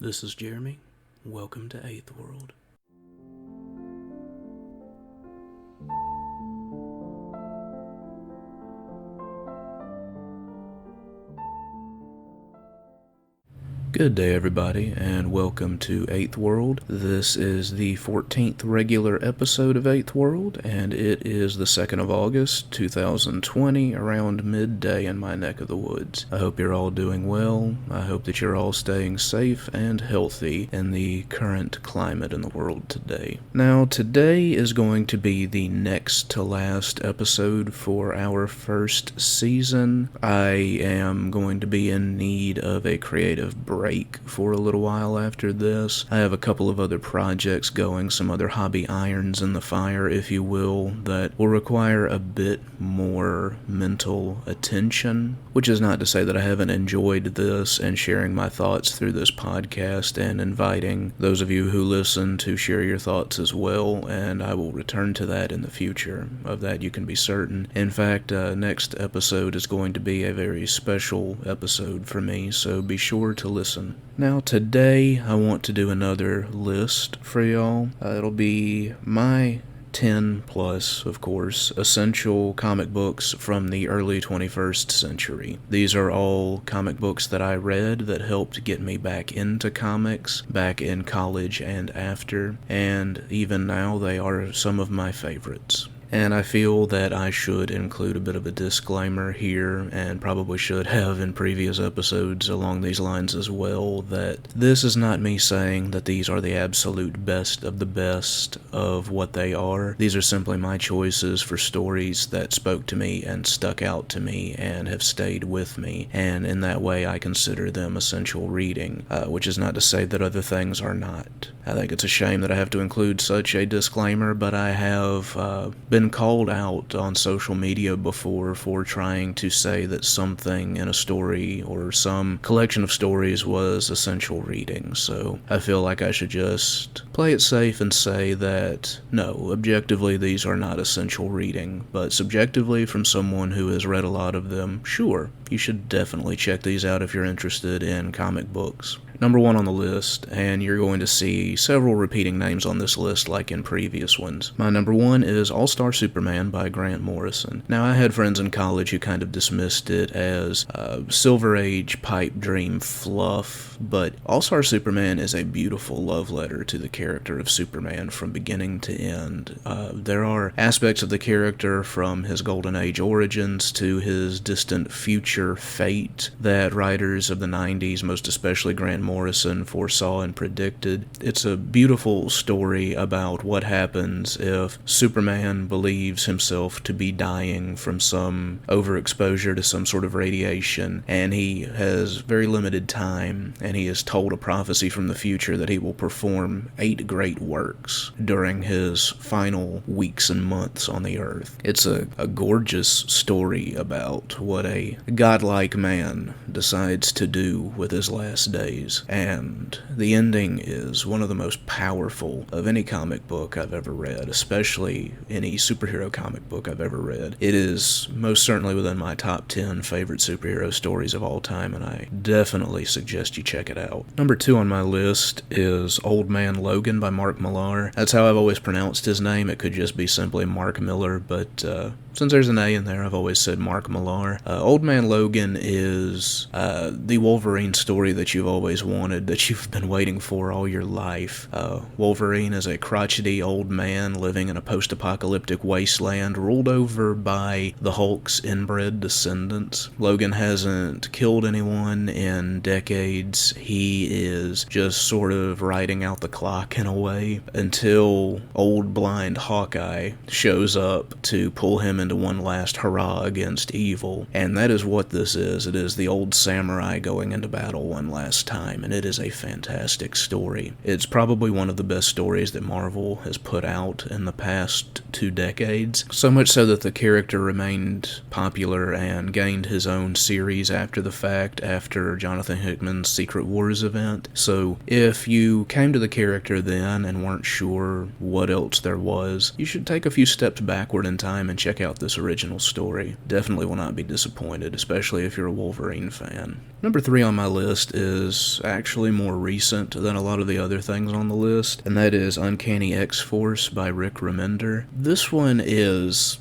This is Jeremy. Welcome to Eighthworld. Good day, everybody, and welcome to Eighthworld. This is the 14th regular episode of Eighthworld, and it is the 2nd of August, 2020, around midday in my neck of the woods. I hope you're all doing well. I hope that you're all staying safe and healthy in the current climate in the world today. Now, today is going to be the next to last episode for our first season. I am going to be in need of a creative break for a little while after this. I have a couple of other projects going, some other hobby irons in the fire, if you will, that will require a bit more mental attention, which is not to say that I haven't enjoyed this and sharing my thoughts through this podcast and inviting those of you who listen to share your thoughts as well, and I will return to that in the future. Of that you can be certain. In fact, next episode is going to be a very special episode for me, so be sure to listen. Now today I want to do another list for y'all. It'll be my 10 plus, of course, essential comic books from the early 21st century. These are all comic books that I read that helped get me back into comics, back in college and after, and even now they are some of my favorites. And I feel that I should include a bit of a disclaimer here, and probably should have in previous episodes along these lines as well, that this is not me saying that these are the absolute best of the best of what they are. These are simply my choices for stories that spoke to me and stuck out to me and have stayed with me, and in that way I consider them essential reading, which is not to say that other things are not. I think it's a shame that I have to include such a disclaimer, but I have been called out on social media before for trying to say that something in a story or some collection of stories was essential reading, so I feel like I should just play it safe and say that no, objectively these are not essential reading, but subjectively from someone who has read a lot of them, sure, you should definitely check these out if you're interested in comic books. Number one on the list, and you're going to see several repeating names on this list like in previous ones. My number one is All-Star Superman by Grant Morrison. Now, I had friends in college who kind of dismissed it as Silver Age pipe dream fluff, but All-Star Superman is a beautiful love letter to the character of Superman from beginning to end. There are aspects of the character from his Golden Age origins to his distant future fate that writers of the 90s, most especially Grant Morrison, foresaw and predicted. It's a beautiful story about what happens if Superman believes himself to be dying from some overexposure to some sort of radiation, and he has very limited time, and he is told a prophecy from the future that he will perform 8 great works during his final weeks and months on the earth. It's a gorgeous story about what a godlike man decides to do with his last days. And the ending is one of the most powerful of any comic book I've ever read, especially any superhero comic book I've ever read. It is most certainly within my top 10 favorite superhero stories of all time, and I definitely suggest you check it out. Number 2 on my list is Old Man Logan by Mark Millar. That's how I've always pronounced his name. It could just be simply Mark Miller, but since there's an A in there, I've always said Mark Millar. Old Man Logan is the Wolverine story that you've always wanted, that you've been waiting for all your life. Wolverine is a crotchety old man living in a post-apocalyptic wasteland ruled over by the Hulk's inbred descendants. Logan hasn't killed anyone in decades. He is just sort of riding out the clock in a way until old blind Hawkeye shows up to pull him into one last hurrah against evil, and that is what this is. It is the old samurai going into battle one last time, and it is a fantastic story. It's probably one of the best stories that Marvel has put out in the past 2 decades, so much so that the character remained popular and gained his own series after the fact, after Jonathan Hickman's Secret Wars event. So if you came to the character then and weren't sure what else there was, you should take a few steps backward in time and check out this original story. Definitely will not be disappointed, especially if you're a Wolverine fan. Number 3 on my list is actually more recent than a lot of the other things on the list, and that is Uncanny X-Force by Rick Remender. This one is,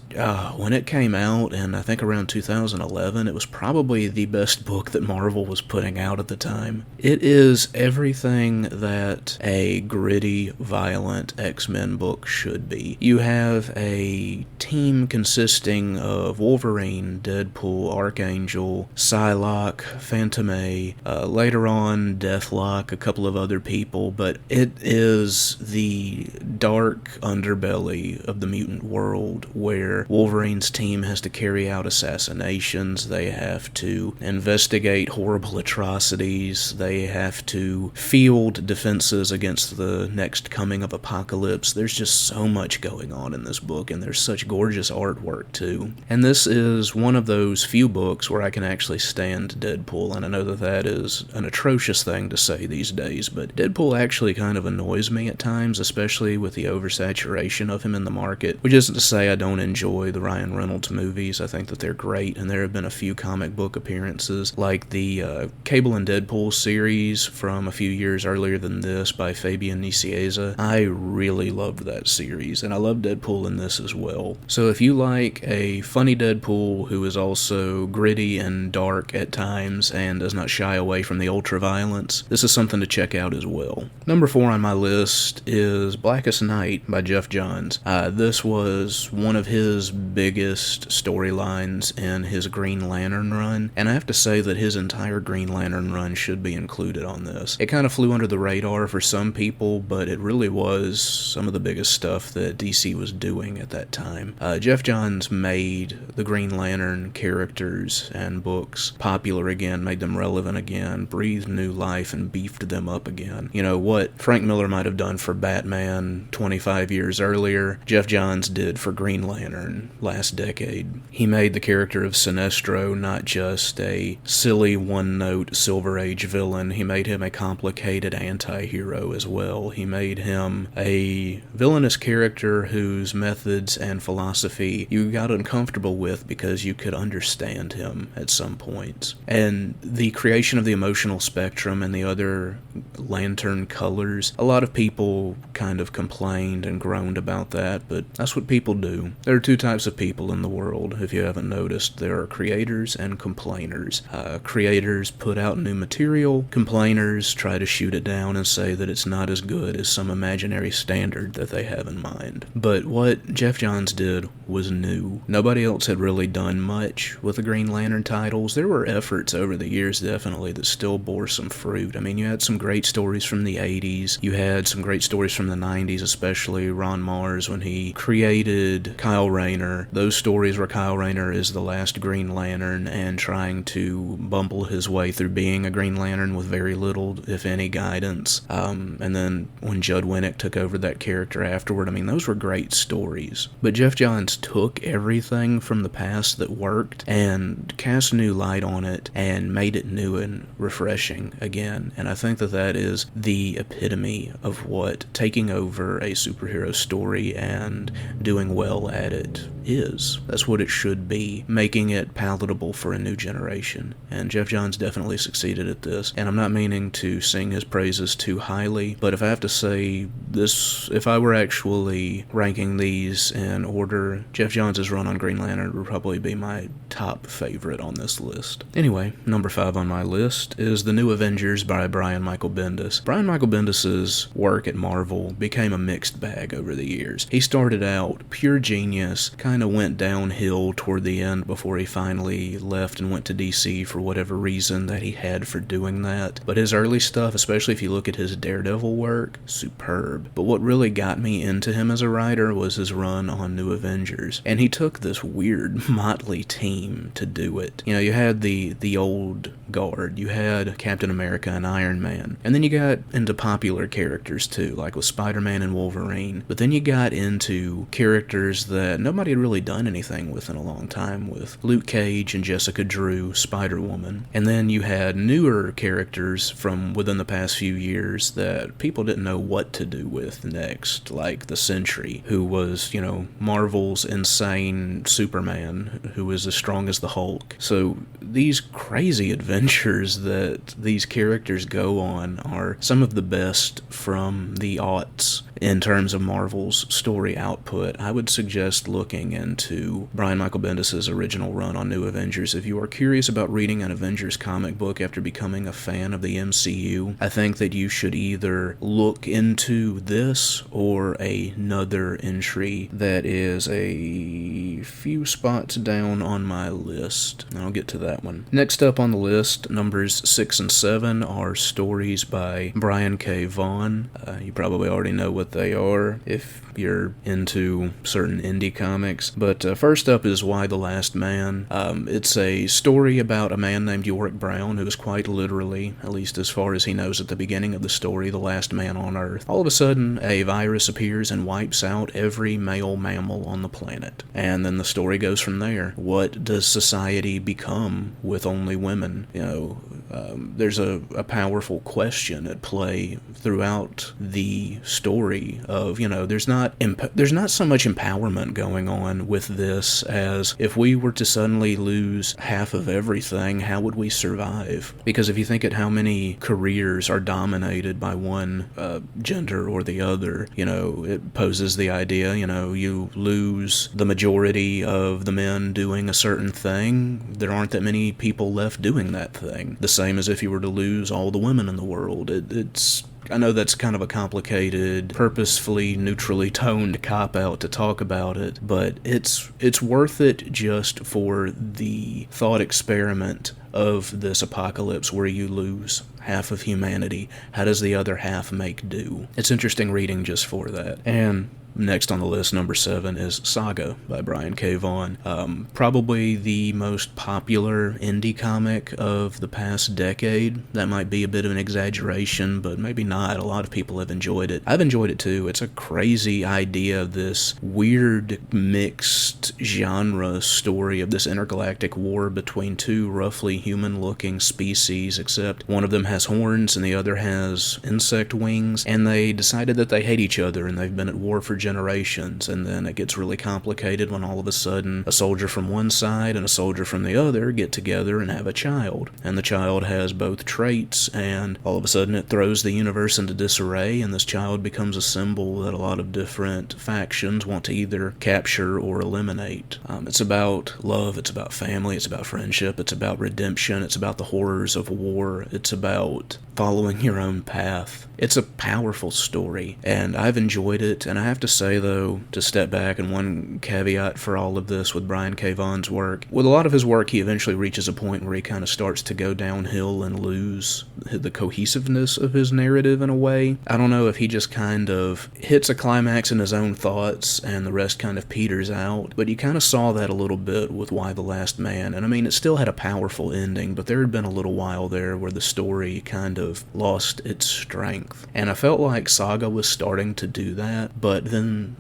when it came out, and I think around 2011, it was probably the best book that Marvel was putting out at the time. It is everything that a gritty, violent X-Men book should be. You have a team consisting of Wolverine, Deadpool, Archangel, Psylocke, Phantom-A, later on Deathlock, a couple of other people, but it is the dark underbelly of the mutant world where Wolverine's team has to carry out assassinations, they have to investigate horrible atrocities, they have to field defenses against the next coming of apocalypse. There's just so much going on in this book, and there's such gorgeous artwork too. And this is one of those few books where I can actually stand Deadpool, and I know that that is an atrocious thing to say these days, but Deadpool actually kind of annoys me at times, especially with the oversaturation of him in the market, which isn't to say I don't enjoy the Ryan Reynolds movies. I think that they're great, and there have been a few comic book appearances, like the Cable and Deadpool series from a few years earlier than this by Fabian Nicieza. I really loved that series, and I love Deadpool in this as well. So if you like a funny Deadpool who is also gritty and dark at times and does not shy away from the ultra-violence, this is something to check out as well. Number 4 on my list is Blackest Night by Jeff Johns. This was one of his biggest storylines in his Green Lantern run, and I have to say that his entire Green Lantern run should be included on this. It kind of flew under the radar for some people, but it really was some of the biggest stuff that DC was doing at that time. Jeff Johns made the Green Lantern characters and books popular again, made them relevant again, breathed new life, and beefed them up again. You know, what Frank Miller might have done for Batman 25 years earlier, Jeff Johns did for Green Lantern last decade. He made the character of Sinestro not just a silly one-note Silver Age villain, he made him a complicated anti-hero as well. He made him a villainous character whose methods and philosophy you got uncomfortable with because you could understand him at some points. And the creation of the emotional spectrum and the other Lantern colors, a lot of people kind of complained and groaned about that, but that's what people do. There are two types of people in the world, if you haven't noticed. There are creators and complainers. Creators put out new material, complainers try to shoot it down and say that it's not as good as some imaginary standard that they have in mind. But what Jeff Johns did was new. Nobody else had really done much with the Green Lantern titles. There were efforts over the years, definitely, that still bore some fruit. I mean, you had some great stories from the 80s. You had some great stories from the 90s, especially Ron Mars when he created Kyle Rayner. Those stories where Kyle Rayner is the last Green Lantern and trying to bumble his way through being a Green Lantern with very little, if any, guidance. And then when Judd Winnick took over that character afterward, I mean, those were great stories. But Jeff Johns took everything from the past that worked and cast new light on it and made it new and refreshing again. And I think that that is the epitome of what taking over a superhero story and doing well at it is. That's what it should be, making it palatable for a new generation. And Jeff Johns definitely succeeded at this. And I'm not meaning to sing his praises too highly, but if I have to say this, if I were actually ranking these in order, Jeff Johns' run on Green Lantern would probably be my top favorite on this list. Anyway, number 5 on my list is The New Avengers by Brian Michael Bendis. Brian Michael Bendis' work at Marvel became a mixed bag over the years. He started out pure genius, kind of went downhill toward the end before he finally left and went to DC for whatever reason that he had for doing that. But his early stuff, especially if you look at his Daredevil work, superb. But what really got me into him as a writer was his run on New Avengers. And he took this weird motley team to do it. You know, you had the old guard, you had Captain America and Iron Man, and then you got into popular characters too, like with Spider-Man and Wolverine. But then you got into characters that nobody had really done anything with in a long time, with Luke Cage and Jessica Drew, Spider-Woman. And then you had newer characters from within the past few years that people didn't know what to do with next, like the Sentry, who was, you know, Marvel's insane Superman, who was as strong as the Hulk. So these crazy adventures that these characters go on are some of the best from the aughts in terms of Marvel's story output. I would suggest looking into Brian Michael Bendis' original run on New Avengers. If you are curious about reading an Avengers comic book after becoming a fan of the MCU, I think that you should either look into this or another entry that is a few spots down on my list. I'll get to that one. Next up on the list, numbers 6 and 7 are stories by Brian K. Vaughan. You probably already know what they are if you're into certain indie comics. But first up is Why the Last Man. It's a story about a man named Yorick Brown who is quite literally, at least as far as he knows at the beginning of the story, the last man on Earth. All of a sudden, a virus appears and wipes out every male mammal on the planet. And then the story goes from there. What does society become with only women? There's a powerful question at play throughout the story of, there's not so much empowerment going on with this as if we were to suddenly lose half of everything, how would we survive? Because if you think at how many careers are dominated by one gender or the other, it poses the idea, you lose the majority of the men doing a certain thing, there aren't that many people left doing that thing. The same as if you were to lose all the women in the world. I know that's kind of a complicated, purposefully neutrally toned cop-out to talk about it, but it's worth it just for the thought experiment of this apocalypse where you lose half of humanity. How does the other half make do? It's interesting reading just for that. And next on the list, number 7, is Saga by Brian K. Vaughan. Probably the most popular indie comic of the past decade. That might be a bit of an exaggeration, but maybe not. A lot of people have enjoyed it. I've enjoyed it too. It's a crazy idea, this weird mixed genre story of this intergalactic war between two roughly human-looking species, except one of them has horns and the other has insect wings, and they decided that they hate each other and they've been at war for generations, and then it gets really complicated when all of a sudden a soldier from one side and a soldier from the other get together and have a child, and the child has both traits, and all of a sudden it throws the universe into disarray, and this child becomes a symbol that a lot of different factions want to either capture or eliminate. It's about love, it's about family, it's about friendship, it's about redemption, it's about the horrors of war, it's about following your own path. It's a powerful story, and I've enjoyed it, and I have to say, though, to step back, and one caveat for all of this with Brian K. Vaughan's work, with a lot of his work, he eventually reaches a point where he kind of starts to go downhill and lose the cohesiveness of his narrative in a way. I don't know if he just kind of hits a climax in his own thoughts, and the rest kind of peters out, but you kind of saw that a little bit with Why the Last Man, and I mean, it still had a powerful ending, but there had been a little while there where the story kind of lost its strength, and I felt like Saga was starting to do that, but then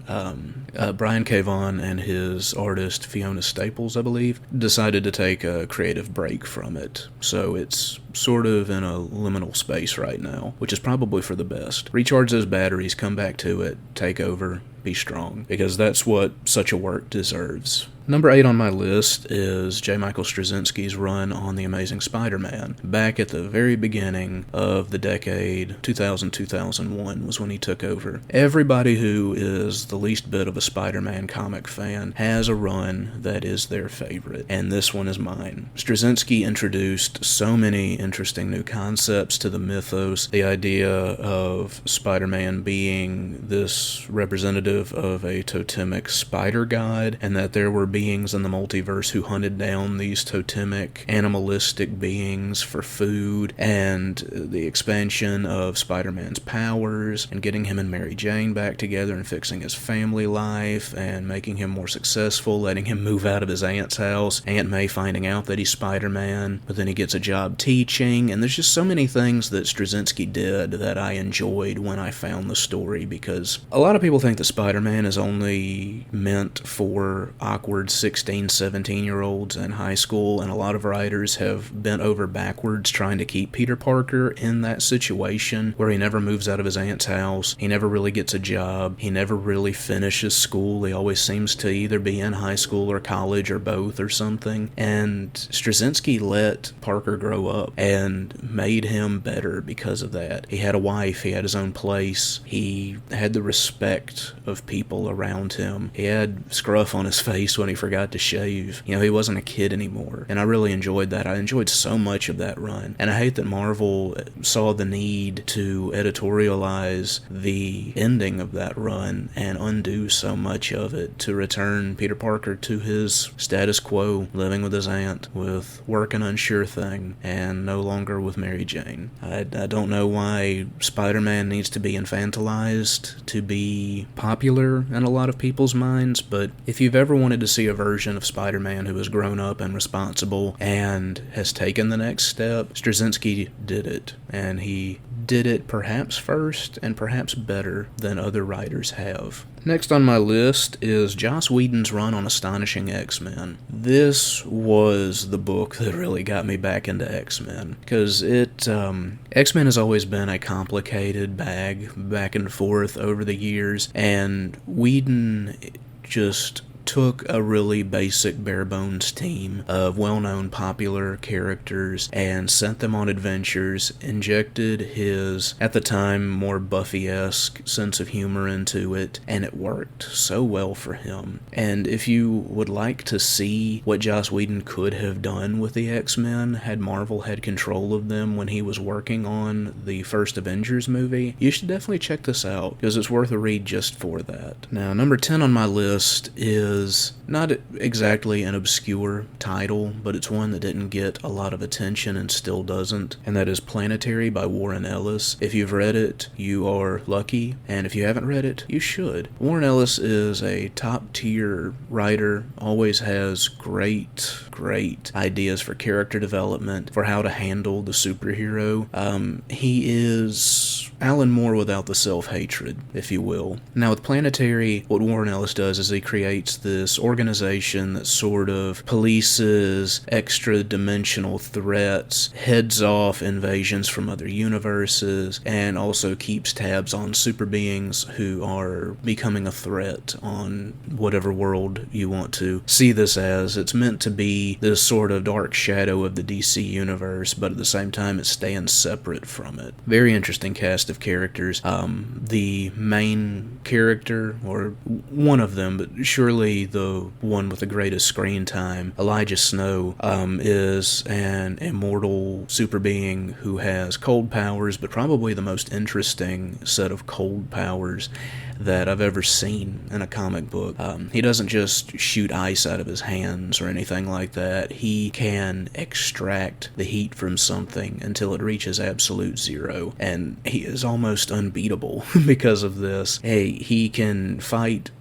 Brian K. Vaughan and his artist Fiona Staples, I believe, decided to take a creative break from it, so it's sort of in a liminal space right now, which is probably for the best. Recharge those batteries, come back to it, take over, be strong, because that's what such a work deserves. Number 8 on my list is J. Michael Straczynski's run on The Amazing Spider-Man. Back at the very beginning of the decade, 2000-2001 was when he took over. Everybody who is the least bit of a Spider-Man comic fan has a run that is their favorite, and this one is mine. Straczynski introduced so many interesting new concepts to the mythos, the idea of Spider-Man being this representative of a totemic spider god, and that there were beings in the multiverse who hunted down these totemic animalistic beings for food, and the expansion of Spider-Man's powers, and getting him and Mary Jane back together and fixing his family life, and making him more successful, letting him move out of his aunt's house, Aunt May finding out that he's Spider-Man, but then he gets a job teaching, and there's just so many things that Straczynski did that I enjoyed when I found the story, because a lot of people think that Spider-Man is only meant for awkward 16, 17-year-olds in high school, and a lot of writers have bent over backwards trying to keep Peter Parker in that situation where he never moves out of his aunt's house, he never really gets a job, he never really finishes school. He always seems to either be in high school or college or both or something. And Straczynski let Parker grow up and made him better because of that. He had a wife, he had his own place, he had the respect of people around him. He had scruff on his face when he forgot to shave. He wasn't a kid anymore. And I really enjoyed that. I enjoyed so much of that run. And I hate that Marvel saw the need to editorialize the ending of that run and undo so much of it to return Peter Parker to his status quo, living with his aunt, with work an unsure thing, and no longer with Mary Jane. I don't know why Spider-Man needs to be infantilized to be popular in a lot of people's minds, but if you've ever wanted to see a version of Spider-Man who has grown up and responsible and has taken the next step, Straczynski did it, and he did it perhaps first and perhaps better than other writers have. Next on my list is Joss Whedon's run on Astonishing X-Men. This was the book that really got me back into X-Men, because X-Men has always been a complicated bag, back and forth over the years, and Whedon just took a really basic bare-bones team of well-known popular characters and sent them on adventures, injected his, at the time, more Buffy-esque sense of humor into it, and it worked so well for him. And if you would like to see what Joss Whedon could have done with the X-Men had Marvel had control of them when he was working on the first Avengers movie, you should definitely check this out, because it's worth a read just for that. Now, number 10 on my list is not exactly an obscure title, but it's one that didn't get a lot of attention and still doesn't, and that is Planetary by Warren Ellis. If you've read it, you are lucky, and if you haven't read it, you should. Warren Ellis is a top-tier writer, always has great ideas for character development, for how to handle the superhero. He is Alan Moore without the self-hatred, if you will. Now, with Planetary, what Warren Ellis does is he creates this organization that sort of polices extra-dimensional threats, heads off invasions from other universes, and also keeps tabs on super beings who are becoming a threat on whatever world you want to see this as. It's meant to be this sort of dark shadow of the DC universe, but at the same time it stands separate from it. Very interesting cast of characters. The main character, or one of them, but surely the one with the greatest screen time, Elijah Snow, is an immortal super being who has cold powers, but probably the most interesting set of cold powers that I've ever seen in a comic book. He doesn't just shoot ice out of his hands or anything like that. He can extract the heat from something until it reaches absolute zero, and he is almost unbeatable because of this. He can fight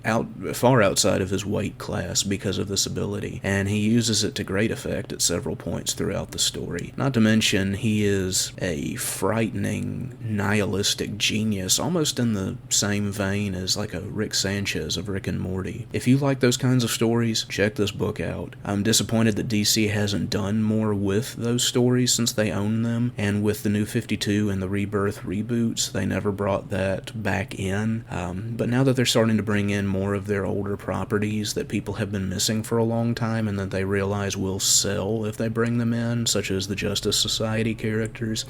far outside of his weight class because of this ability, and he uses it to great effect at several points throughout the story. Not to mention, he is a frightening, nihilistic genius, almost in the same vein as like a Rick Sanchez of Rick and Morty. If you like those kinds of stories, check this book out. I'm disappointed that DC hasn't done more with those stories since they own them, and with the New 52 and the Rebirth reboots, they never brought that back in. But now that they're starting to bring in more of their older properties that people have been missing for a long time and that they realize will sell if they bring them in, such as the Justice Society characters,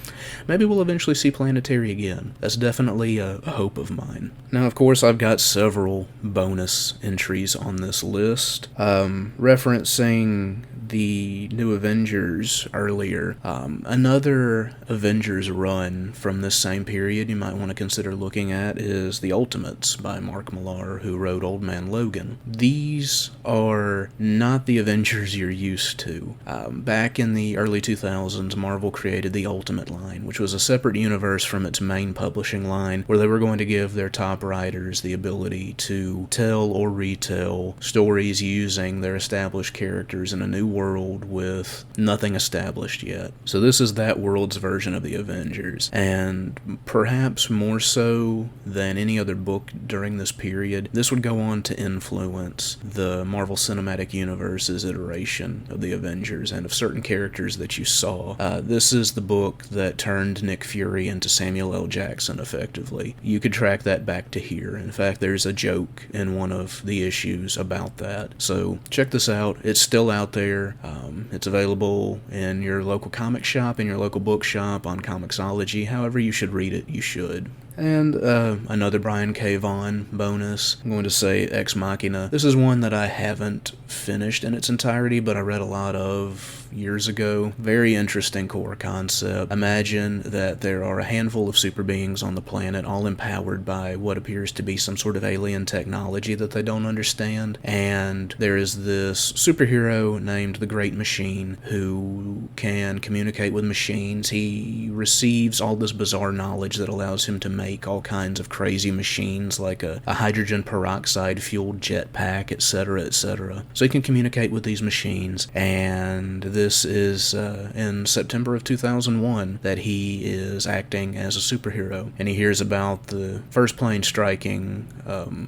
maybe we'll eventually see Planetary again. That's definitely a hope of mine. Now, of course, I've got several bonus entries on this list, referencing the New Avengers earlier. Another Avengers run from this same period you might want to consider looking at is The Ultimates by Mark Millar, who wrote Old Man Logan. These are not the Avengers you're used to. Back in the early 2000s, Marvel created the Ultimate line, which was a separate universe from its main publishing line, where they were going to give their top writers the ability to tell or retell stories using their established characters in a new world world with nothing established yet. So this is that world's version of the Avengers, and perhaps more so than any other book during this period, this would go on to influence the Marvel Cinematic Universe's iteration of the Avengers and of certain characters that you saw. This is the book that turned Nick Fury into Samuel L. Jackson, effectively. You could track that back to here. In fact, there's a joke in one of the issues about that. So check this out. It's still out there. It's available in your local comic shop, in your local bookshop, on Comixology. However you should read it, you should. And another Brian K. Vaughan bonus. I'm going to say Ex Machina. This is one that I haven't finished in its entirety, but I read a lot of years ago. Very interesting core concept. Imagine that there are a handful of super beings on the planet, all empowered by what appears to be some sort of alien technology that they don't understand, and there is this superhero named the Great Machine who can communicate with machines. He receives all this bizarre knowledge that allows him to make all kinds of crazy machines, like a hydrogen peroxide fueled jetpack, etc., etc. So he can communicate with these machines, and this is in September of 2001 that he is acting as a superhero, and he hears about the first plane striking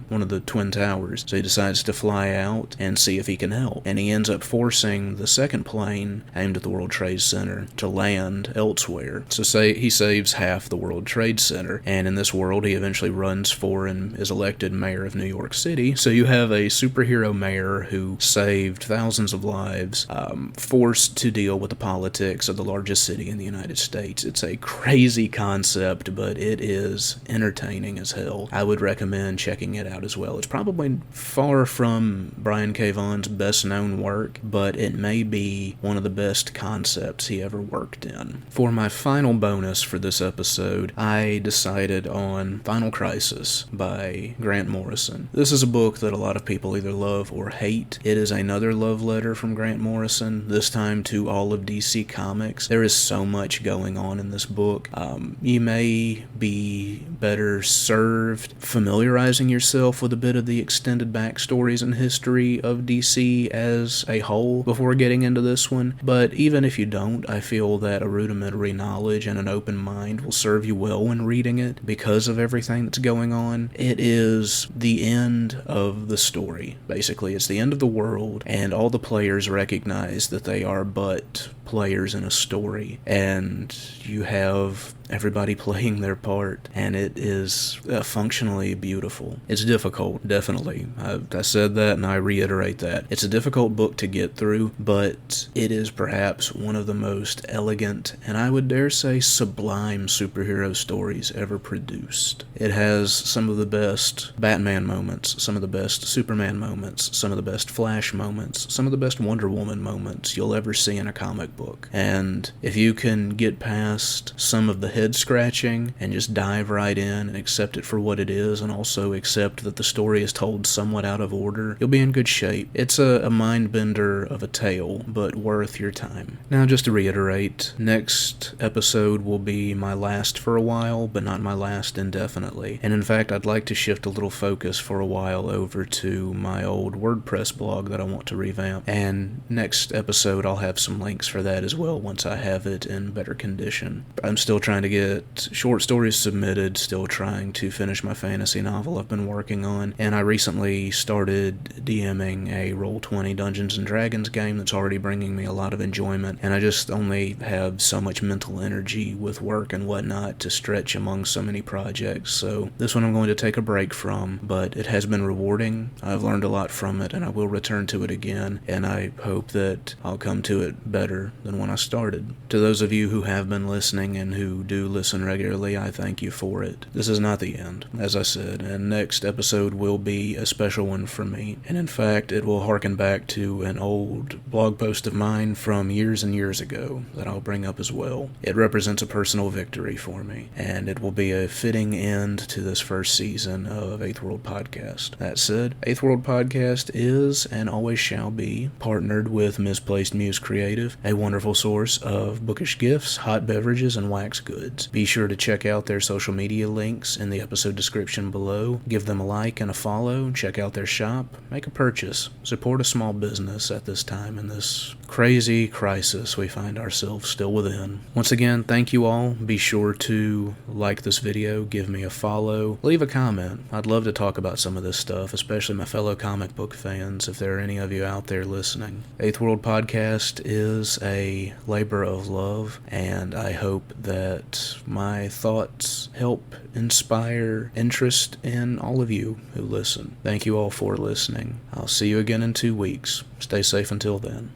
one of the Twin Towers, so he decides to fly out and see if he can help, and he ends up forcing the second plane aimed at the World Trade Center to land elsewhere. So he saves half the World Trade Center, and in this world he eventually runs for and is elected mayor of New York City. So you have a superhero mayor who saved thousands of lives, forced to deal with the politics of the largest city in the United States. It's a crazy concept, but it is entertaining as hell. I would recommend checking it out as well. It's probably far from Brian K. Vaughan's best known work, but it may be one of the best concepts he ever worked in. For my final bonus for this episode, I decided on Final Crisis by Grant Morrison. This is a book that a lot of people either love or hate. It is another love letter from Grant Morrison, this time to all of DC Comics. There is so much going on in this book. You may be better served familiarizing yourself with a bit of the extended backstories and history of DC as a whole before getting into this one, but even if you don't, I feel that a rudimentary knowledge and an open mind will serve you well when reading it because of everything that's going on. It is the end of the story, basically. It's the end of the world, and all the players recognize that they are but players in a story, and you have everybody playing their part, and it is functionally beautiful. It's difficult, definitely. I said that, and I reiterate that. It's a difficult book to get through, but it is perhaps one of the most elegant, and I would dare say sublime superhero stories ever produced. It has some of the best Batman moments, some of the best Superman moments, some of the best Flash moments, some of the best Wonder Woman moments you'll ever see in a comic book. And if you can get past some of the head scratching and just dive right in and accept it for what it is, and also accept that the story is told somewhat out of order, you'll be in good shape. It's a mind bender of a tale, but worth your time. Now, just to reiterate, next episode will be my last for a while, but not my last indefinitely. And in fact, I'd like to shift a little focus for a while over to my old WordPress blog that I want to revamp, and next episode I'll have some links for that as well once I have it in better condition. I'm still trying to get short stories submitted, still trying to finish my fantasy novel I've been working on, and I recently started DMing a Roll20 Dungeons & Dragons game that's already bringing me a lot of enjoyment, and I just only have so much mental energy with work and whatnot to stretch among so many projects, so this one I'm going to take a break from, but it has been rewarding. I've learned a lot from it, and I will return to it again, and I hope that I'll come to it better than when I started. To those of you who have been listening and who do listen regularly, I thank you for it. This is not the end, as I said, and next episode will be a special one for me, and in fact, it will harken back to an old blog post of mine from years and years ago that I'll bring up as well. It represents a personal victory for me, and it will be a fitting end to this first season of Eighthworld Podcast. That said, Eighthworld Podcast is, and always shall be, partnered with Misplaced Muse Creative, a wonderful source of bookish gifts, hot beverages, and wax goods. Be sure to check out their social media links in the episode description below. Give them a like and a follow. Check out their shop. Make a purchase. Support a small business at this time in this crazy crisis we find ourselves still within. Once again, thank you all. Be sure to like this video, give me a follow, leave a comment. I'd love to talk about some of this stuff, especially my fellow comic book fans, if there are any of you out there listening. Eighthworld Podcast is a labor of love, and I hope that my thoughts help inspire interest in all of you who listen. Thank you all for listening. I'll see you again in 2 weeks. Stay safe until then.